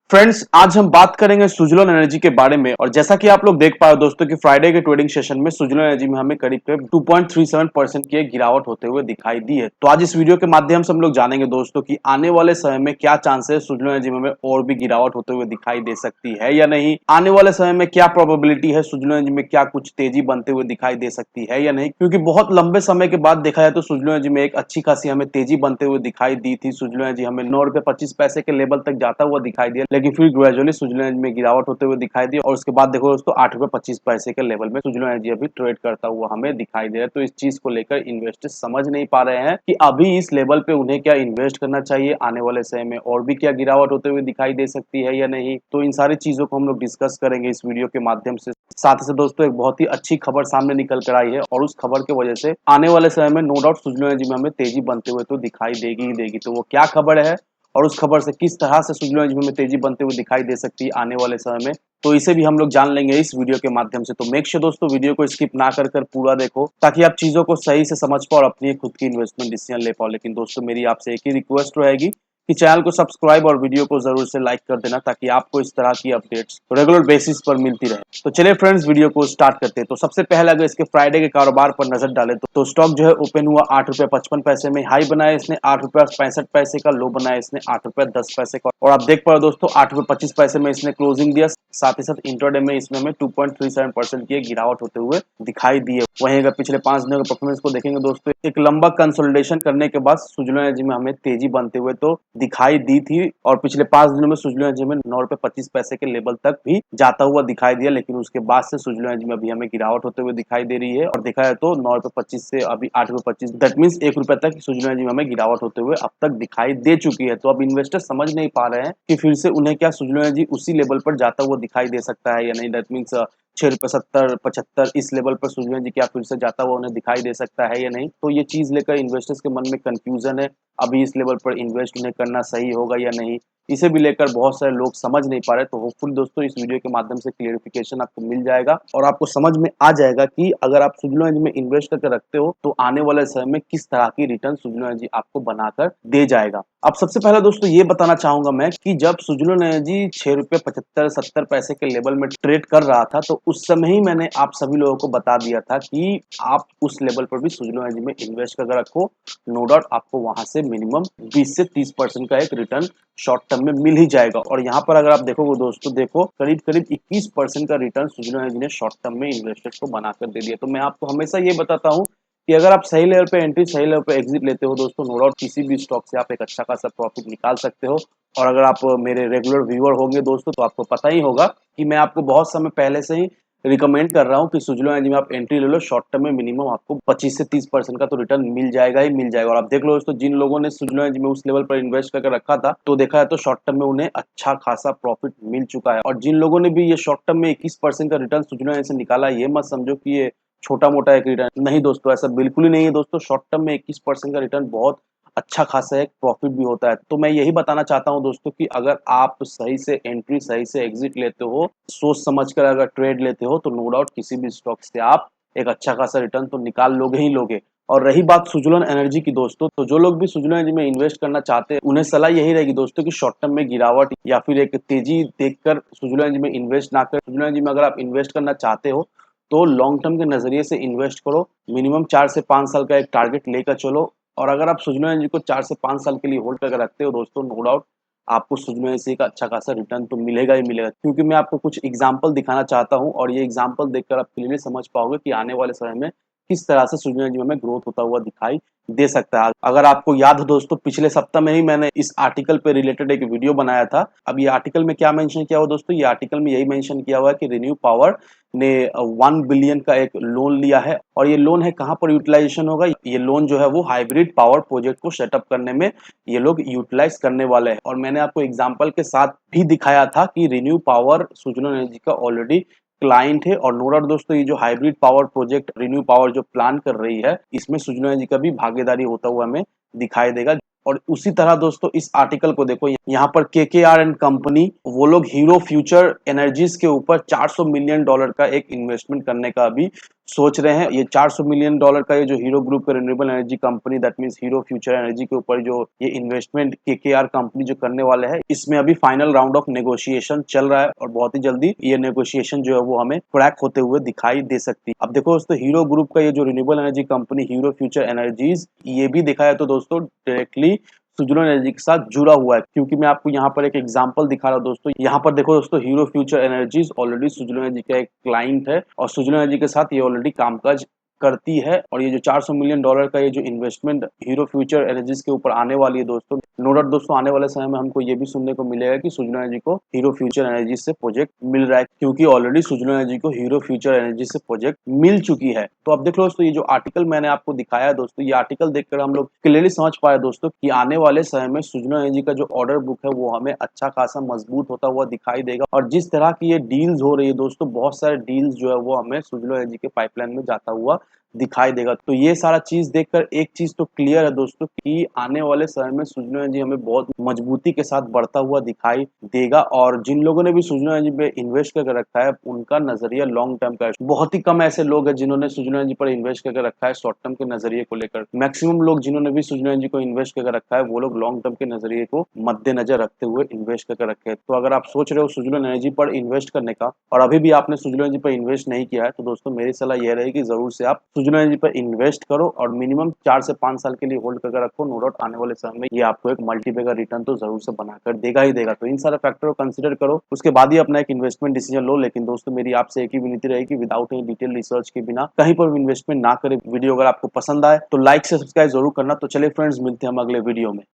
Friends, आज हम बात करेंगे सुजलोन एनर्जी के बारे में। और जैसा कि आप लोग देख पा रहे हो दोस्तों कि फ्राइडे के ट्रेडिंग सेशन में सुजलोन एनर्जी में हमें करीब करीब 2.37% की एक गिरावट होते हुए दिखाई दी है। तो आज इस वीडियो के माध्यम से हम लोग जानेंगे दोस्तों कि आने वाले समय में क्या चांसेस सुजलोन एनर्जी में हमें और भी गिरावट होते हुए दिखाई दे सकती है या नहीं। आने वाले समय में क्या प्रोबेबिलिटी है, सुजलोन एनर्जी में क्या कुछ तेजी बनते हुए दिखाई दे सकती है या नहीं। क्योंकि बहुत लंबे समय के बाद देखा जाए तो सुजलोन एनर्जी में एक अच्छी खासी हमें तेजी बनते हुए दिखाई दी थी। सुजलोन एनर्जी हमें 9 रुपए 25 पैसे के लेवल तक जाता हुआ दिखाई दिया, लेकिन फिर ग्रेजुअली सुजलोन एनर्जी में गिरावट होते हुए दिखाई दी और उसके बाद देखो दोस्तों 8 रुपए 25 पैसे के लेवल में सुजलोन एनर्जी अभी ट्रेड करता हुआ हमें दिखाई दे रहा है। तो इस चीज को लेकर इन्वेस्टर्स समझ नहीं पा रहे हैं कि अभी इस लेवल पे उन्हें क्या इन्वेस्ट करना चाहिए, आने वाले समय में और भी क्या गिरावट होते हुए दिखाई दे सकती है या नहीं। तो इन सारी चीजों को हम लोग डिस्कस करेंगे इस वीडियो के माध्यम से। साथ ही दोस्तों एक बहुत ही अच्छी खबर सामने निकल कर आई है और उस खबर की वजह से आने वाले समय में नो डाउट सुजलोन एनर्जी में हमें तेजी बनते हुए तो दिखाई देगी ही देगी। तो वो क्या खबर है और उस खबर से किस तरह से सुजलोन एनर्जी में तेजी बनते हुए दिखाई दे सकती है आने वाले समय में, तो इसे भी हम लोग जान लेंगे इस वीडियो के माध्यम से। तो मेक श्योर दोस्तों वीडियो को स्किप ना कर पूरा देखो ताकि आप चीजों को सही से समझ पाओ और अपनी खुद की इन्वेस्टमेंट डिसीजन ले पाओ। लेकिन दोस्तों मेरी आपसे एक ही रिक्वेस्ट रहेगी कि चैनल को सब्सक्राइब और वीडियो को जरूर से लाइक कर देना ताकि आपको इस तरह की अपडेट्स रेगुलर बेसिस पर मिलती रहे। तो चलिए फ्रेंड्स वीडियो को स्टार्ट करते हैं। तो सबसे पहले अगर इसके फ्राइडे के कारोबार पर नजर डालें तो स्टॉक जो है ओपन हुआ 8 रुपए 55 पैसे में, हाई बनाया इसने 8 रुपए 65 पैसे का, लो बनाया इसने 8 रुपए 10 पैसे का। और आप देख पा रहे हो दोस्तों 8 रुपए 25 पैसे में इसने क्लोजिंग दिया। साथ ही साथ इंट्राडे में इसमें हमें 2.37% की एक गिरावट होते हुए दिखाई दी है। वहीं अगर पिछले 5 दिनों के परफॉर्मेंस को देखेंगे दोस्तों, एक लंबा कंसोलिडेशन करने के बाद सुजलोन एनर्जी में हमें तेजी बनते हुए तो दिखाई दी थी और पिछले 5 दिनों में सुजलोन एनर्जी में 9 रुपए 25 पैसे के लेवल तक भी जाता हुआ दिखाई दिया, लेकिन उसके बाद से सुजलोन एनर्जी में अभी हमें गिरावट होते हुए दिखाई दे रही है। और देखा जाए तो 9 रुपए 25 से अभी 8 रुपए 25, दैट मीन्स 1 रुपए तक सुजलोन एनर्जी में हमें गिरावट होते हुए अब तक दिखाई दे चुकी है। तो अब इन्वेस्टर समझ नहीं पा रहे हैं कि फिर से उन्हें क्या सुजलोन एनर्जी उसी लेवल पर जाता हुआ दिखाई दे सकता है या नहीं। दैट मीन्स 6 रुपए 70 75 इस लेवल पर सुजलोन जी क्या फिर से जाता हुआ उन्हें दिखाई दे सकता है या नहीं। तो ये चीज लेकर इन्वेस्टर्स के मन में कंफ्यूजन है, अभी इस लेवल पर इन्वेस्ट उन्हें करना सही होगा या नहीं, इसे भी लेकर बहुत सारे लोग समझ नहीं पा रहे। तो होपफुल दोस्तों इस वीडियो के माध्यम से क्लियरिफिकेशन आपको मिल जाएगा और आपको समझ में आ जाएगा कि अगर आप सुजलोन एनर्जी में इन्वेस्ट करके रखते हो तो आने वाले समय में किस तरह की रिटर्न सुजलोन एनर्जी आपको बनाकर दे जाएगा। अब सबसे पहले दोस्तों ये बताना चाहूंगा मैं कि जब सुजलोन एनर्जी 6 रुपए 75 70 पैसे के लेवल में ट्रेड कर रहा था तो उस समय ही मैंने आप सभी लोगों को बता दिया था कि आप उस लेवल पर भी सुजलोन एनर्जी में इन्वेस्ट करके रखो। नो डाउट आपको वहां से मिनिमम 20 से 30% का एक रिटर्न शॉर्ट टर्म में मिल ही जाएगा। और यहाँ पर अगर आप देखोगे दोस्तों, देखो करीब करीब 21% का रिटर्न सुजलोन एनर्जी ने शॉर्ट टर्म में इन्वेस्टर्स को बनाकर दे दिया। तो मैं आपको हमेशा ये बताता हूँ कि अगर आप सही लेवल पे एंट्री सही लेवल पे एग्जिट लेते हो दोस्तों, नो डाउट किसी भी स्टॉक से आप एक अच्छा खासा प्रॉफिट निकाल सकते हो। और अगर आप मेरे रेगुलर व्यूअर होंगे दोस्तों तो आपको पता ही होगा कि मैं आपको बहुत समय पहले से ही रिकमेंड कर रहा हूँ कि सुजलोन एनर्जी में आप एंट्री ले लो, शॉर्ट टर्म में मिनिमम आपको 25 से 30% का तो रिटर्न मिल जाएगा ही मिल जाएगा। और आप देख लो दोस्तों, जिन लोगों ने सुजलोन एनर्जी में उस लेवल पर इन्वेस्ट करके रखा था तो देखा है तो शॉर्ट टर्म में उन्हें अच्छा खासा प्रॉफिट मिल चुका है। और जिन लोगों ने भी ये शॉर्ट टर्म में 21% का रिटर्न सुजलोन एनर्जी से निकाला, ये मत समझो कि ये छोटा मोटा एक रिटर्न नहीं दोस्तों, ऐसा बिल्कुल ही नहीं है दोस्तों। शॉर्ट टर्म में 21% का रिटर्न बहुत अच्छा खासा एक प्रॉफिट भी होता है। तो मैं यही बताना चाहता हूं दोस्तों कि अगर आप सही से एंट्री सही से एग्जिट लेते हो, सोच समझकर अगर ट्रेड लेते हो तो नो डाउट किसी भी स्टॉक से आप एक अच्छा खासा रिटर्न तो निकाल लोगे ही लोगे। और रही बात सुजलोन एनर्जी की दोस्तों, तो जो लोग भी सुजलोन एनर्जी में इन्वेस्ट करना चाहते हैं उन्हें सलाह यही रहेगी दोस्तों कि शॉर्ट टर्म में गिरावट या फिर एक तेजी देखकर सुजलोन एनर्जी में इन्वेस्ट ना कर, सुजलोन एनर्जी में अगर आप इन्वेस्ट करना चाहते हो तो लॉन्ग टर्म के नजरिए से इन्वेस्ट करो। मिनिमम 4 से 5 साल का एक टारगेट लेकर चलो। और अगर आप सुजलोन एनर्जी को 4 से 5 साल के लिए होल्ड करके रखते हो दोस्तों, नो डाउट आपको सुजलोन एनर्जी का अच्छा खासा रिटर्न तो मिलेगा ही मिलेगा। क्योंकि मैं आपको कुछ एग्जांपल दिखाना चाहता हूं और ये एग्जांपल देखकर आप क्लियरली समझ पाओगे कि आने वाले समय में किस तरह से सुजलोन एनर्जी में ग्रोथ होता हुआ दिखाई दे सकता है। अगर आपको याद हो दोस्तों, पिछले सप्ताह में ही मैंने इस आर्टिकल पे रिलेटेड एक वीडियो बनाया था। अब ये आर्टिकल में क्या मेंशन किया हुआ दोस्तों, ये आर्टिकल में यही मेंशन किया हुआ है कि रिन्यू पावर ने 1 बिलियन का एक लोन लिया है। और ये लोन है कहाँ पर यूटिलाइजेशन होगा, ये लोन जो है वो हाइब्रिड पावर प्रोजेक्ट को सेटअप करने में ये लोग यूटिलाइज करने वाले हैं। और मैंने आपको एग्जांपल के साथ भी दिखाया था कि रिन्यू पावर सुजलोन एनर्जी का ऑलरेडी क्लाइंट है। और नो डाउट दोस्तों ये जो hybrid power project renew power जो प्लान कर रही है, इसमें सुजलोन एनर्जी का भी भागीदारी होता हुआ हमें दिखाई देगा। और उसी तरह दोस्तों इस आर्टिकल को देखो, यहाँ पर केकेआर एंड कंपनी वो लोग हीरो फ्यूचर एनर्जीज के ऊपर $400 मिलियन का एक इन्वेस्टमेंट करने का भी सोच रहे हैं। ये $400 मिलियन का ये जो हीरो ग्रुप का renewable energy company that means hero future energy के ऊपर जो ये इन्वेस्टमेंट केकेआर कंपनी जो करने वाले हैं, इसमें अभी फाइनल राउंड ऑफ नेगोशिएशन चल रहा है और बहुत ही जल्दी ये नेगोशिएशन जो है वो हमें क्रैक होते हुए दिखाई दे सकती है। अब देखो दोस्तों, हीरो ग्रुप का ये जो renewable energy company hero Future energies, ये भी देखा है तो दोस्तों डायरेक्टली सुजुलोन एनर्जी के साथ जुड़ा हुआ है, क्योंकि मैं आपको यहाँ पर एक एग्जांपल दिखा रहा हूँ दोस्तों। यहाँ पर देखो दोस्तों, हीरो फ्यूचर एनर्जीज ऑलरेडी सुजुलोन एनर्जी का एक क्लाइंट है और सुजुलोन एनर्जी के साथ ये ऑलरेडी कामकाज करती है। और ये जो $400 मिलियन का ये जो इन्वेस्टमेंट हीरो फ्यूचर एनर्जीज के ऊपर आने वाली है दोस्तों, नो डाउट दोस्तों, आने वाले समय में हमको ये भी सुनने को मिलेगा कि सुजुलोन एनर्जी को हीरो फ्यूचर एनर्जी से प्रोजेक्ट मिल रहा है, क्योंकि ऑलरेडी सुजुलोन एनर्जी को हीरो फ्यूचर एनर्जी से प्रोजेक्ट मिल चुकी है। तो अब देख लो दोस्तों, ये जो आर्टिकल मैंने आपको दिखाया है दोस्तों, ये आर्टिकल देखकर हम लोग क्लियरली समझ पाए दोस्तों कि आने वाले समय में सुजुलोन एनर्जी का जो ऑर्डर बुक है वो हमें अच्छा खासा मजबूत होता हुआ दिखाई देगा। और जिस तरह की ये डील्स हो रही है दोस्तों, बहुत सारे डील्स जो है वो हमें सुजुलोन एनर्जी के पाइपलाइन में जाता हुआ दिखाई देगा। तो ये सारा चीज देखकर एक चीज तो क्लियर है दोस्तों कि आने वाले समय में सुजुलोन एनर्जी हमें बहुत मजबूती के साथ बढ़ता हुआ दिखाई देगा। और जिन लोगों ने भी सुजुलोन एनर्जी पे इन्वेस्ट करके रखा है, उनका नजरिया लॉन्ग टर्म का है। बहुत ही कम ऐसे लोग हैं जिन्होंने सुजुलोन एनर्जी पर इन्वेस्ट करके रखा है शॉर्ट टर्म के नजरिए को लेकर। मैक्सिमम लोग जिन्होंने भी सुजुलोन एनर्जी को इन्वेस्ट करके रखा है, वो लोग लॉन्ग टर्म के नजरिए को मद्देनजर रखते हुए इन्वेस्ट करके रखे हैं। तो अगर आप सोच रहे हो सुजुलोन एनर्जी पर इन्वेस्ट करने का और अभी भी आपने सुजुलोन एनर्जी पर इन्वेस्ट नहीं किया है, तो दोस्तों मेरी सलाह यह रहेगी, जरूर से आप सुजुलोन एनर्जी पर इन्वेस्ट करो और मिनिमम 4 से 5 साल के लिए होल्ड करके रखो। नो डाउट आने वाले समय में ये आपको एक मल्टीपैगर रिटर्न तो जरूर से बनाकर देगा ही देगा। तो इन सारे फैक्टर को कंसीडर करो, उसके बाद ही अपना एक इन्वेस्टमेंट डिसीजन लो। लेकिन दोस्तों मेरी आपसे एक ही विनती रहेगी, विदाउट एनी डिटेल रिसर्च के बिना कहीं पर भी इन्वेस्टमेंट ना करें। वीडियो अगर आपको पसंद आए तो लाइक से सब्सक्राइब जरूर करना। तो चलिए फ्रेंड्स, मिलते हैं हम अगले वीडियो में।